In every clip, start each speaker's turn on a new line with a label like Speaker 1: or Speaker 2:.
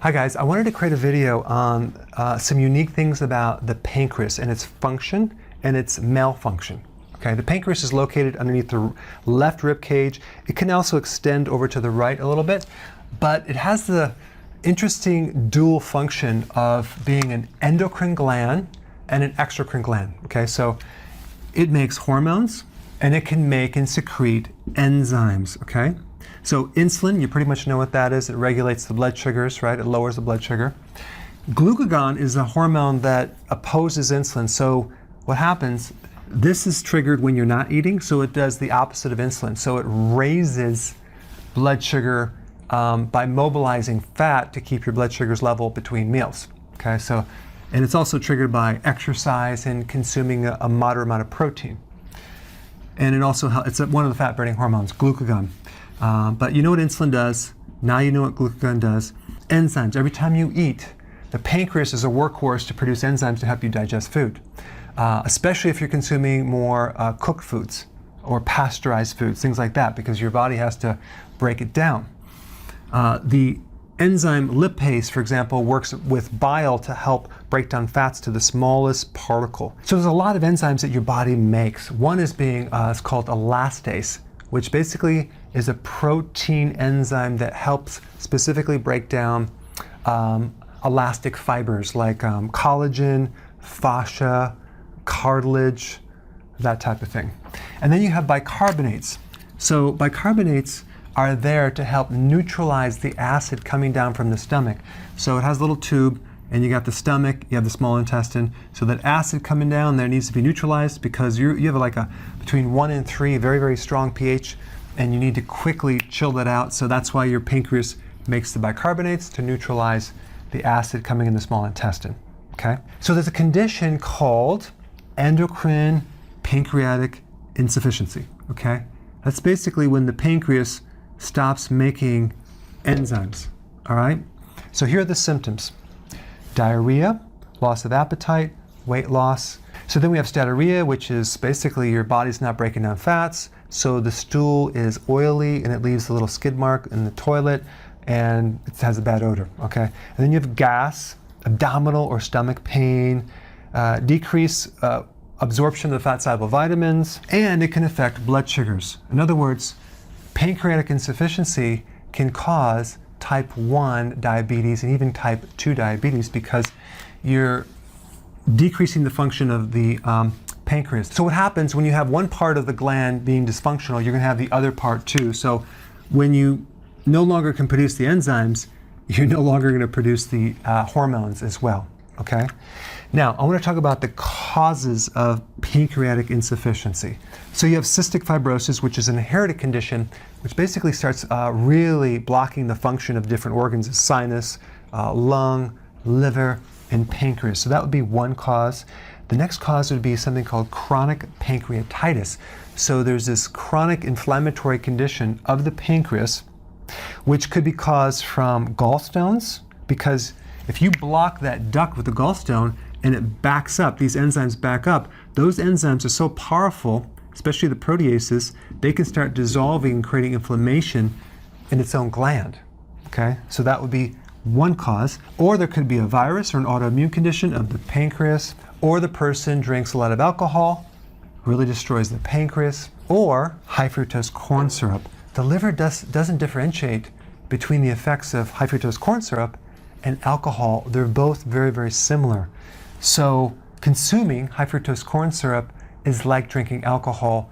Speaker 1: Hi guys, I wanted to create a video on some unique things about the pancreas and its function and its malfunction. Okay, the pancreas is located underneath the left rib cage. It can also extend over to the right a little bit, but it has the interesting dual function of being an endocrine gland and an exocrine gland. Okay, so it makes hormones and it can make and secrete enzymes. Okay. So insulin, you pretty much know what that is. It regulates the blood sugars, right? It lowers the blood sugar. Glucagon is a hormone that opposes insulin. So what happens, this is triggered when you're not eating, so it does the opposite of insulin. So it raises blood sugar by mobilizing fat to keep your blood sugars level between meals. Okay, so, and it's also triggered by exercise and consuming a moderate amount of protein. And it also, it's one of the fat-burning hormones, glucagon. But you know what insulin does. Now you know what glucagon does. Enzymes. Every time you eat, the pancreas is a workhorse to produce enzymes to help you digest food, especially if you're consuming more cooked foods or pasteurized foods, things like that, because your body has to break it down. The enzyme lipase, for example, works with bile to help break down fats to the smallest particle. So there's a lot of enzymes that your body makes. One is it's called elastase, which basically is a protein enzyme that helps specifically break down elastic fibers like collagen, fascia, cartilage, that type of thing. And then you have bicarbonates. So bicarbonates are there to help neutralize the acid coming down from the stomach. So it has a little tube, and you got the stomach, you have the small intestine. So that acid coming down there needs to be neutralized because you have like a between 1 and 3, very, very strong pH, and you need to quickly chill that out. So that's why your pancreas makes the bicarbonates to neutralize the acid coming in the small intestine. Okay? So there's a condition called endocrine pancreatic insufficiency. Okay? That's basically when the pancreas stops making enzymes. All right? So here are the symptoms: diarrhea, loss of appetite, weight loss. So then we have steatorrhea, which is basically your body's not breaking down fats, so the stool is oily and it leaves a little skid mark in the toilet and it has a bad odor, okay? And then you have gas, abdominal or stomach pain, decreased absorption of the fat-soluble vitamins, and it can affect blood sugars. In other words, pancreatic insufficiency can cause type 1 diabetes and even type 2 diabetes because you're decreasing the function of the pancreas. So what happens when you have one part of the gland being dysfunctional, you're going to have the other part too. So when you no longer can produce the enzymes, you're no longer going to produce the hormones as well. Okay? Now, I want to talk about the causes of pancreatic insufficiency. So you have cystic fibrosis, which is an inherited condition, which basically starts really blocking the function of different organs: sinus, lung, liver, and pancreas. So that would be one cause. The next cause would be something called chronic pancreatitis. So there's this chronic inflammatory condition of the pancreas, which could be caused from gallstones, because if you block that duct with the gallstone and it backs up, these enzymes back up, those enzymes are so powerful, especially the proteases, they can start dissolving and creating inflammation in its own gland. Okay, so that would be one cause. Or there could be a virus or an autoimmune condition of the pancreas, or the person drinks a lot of alcohol, really destroys the pancreas, or high fructose corn syrup. The liver doesn't differentiate between the effects of high fructose corn syrup and alcohol. They're both very, very similar. So consuming high fructose corn syrup is like drinking alcohol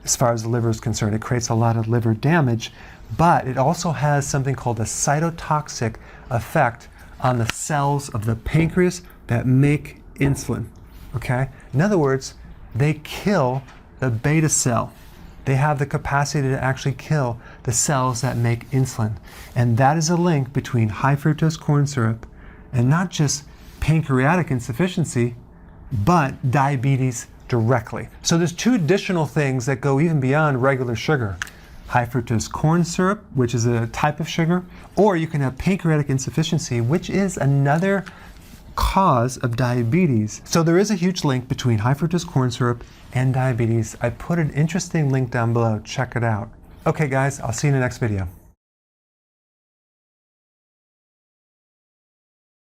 Speaker 1: as far as the liver is concerned. It creates a lot of liver damage, but it also has something called a cytotoxic effect on the cells of the pancreas that make insulin. Okay? In other words, they kill the beta cell. They have the capacity to actually kill the cells that make insulin. And that is a link between high fructose corn syrup and not just pancreatic insufficiency, but diabetes directly. So there's two additional things that go even beyond regular sugar: high fructose corn syrup, which is a type of sugar, or you can have pancreatic insufficiency, which is another cause of diabetes. So there is a huge link between high fructose corn syrup and diabetes. I put an interesting link down below. Check it out. Okay guys, I'll see you in the next video.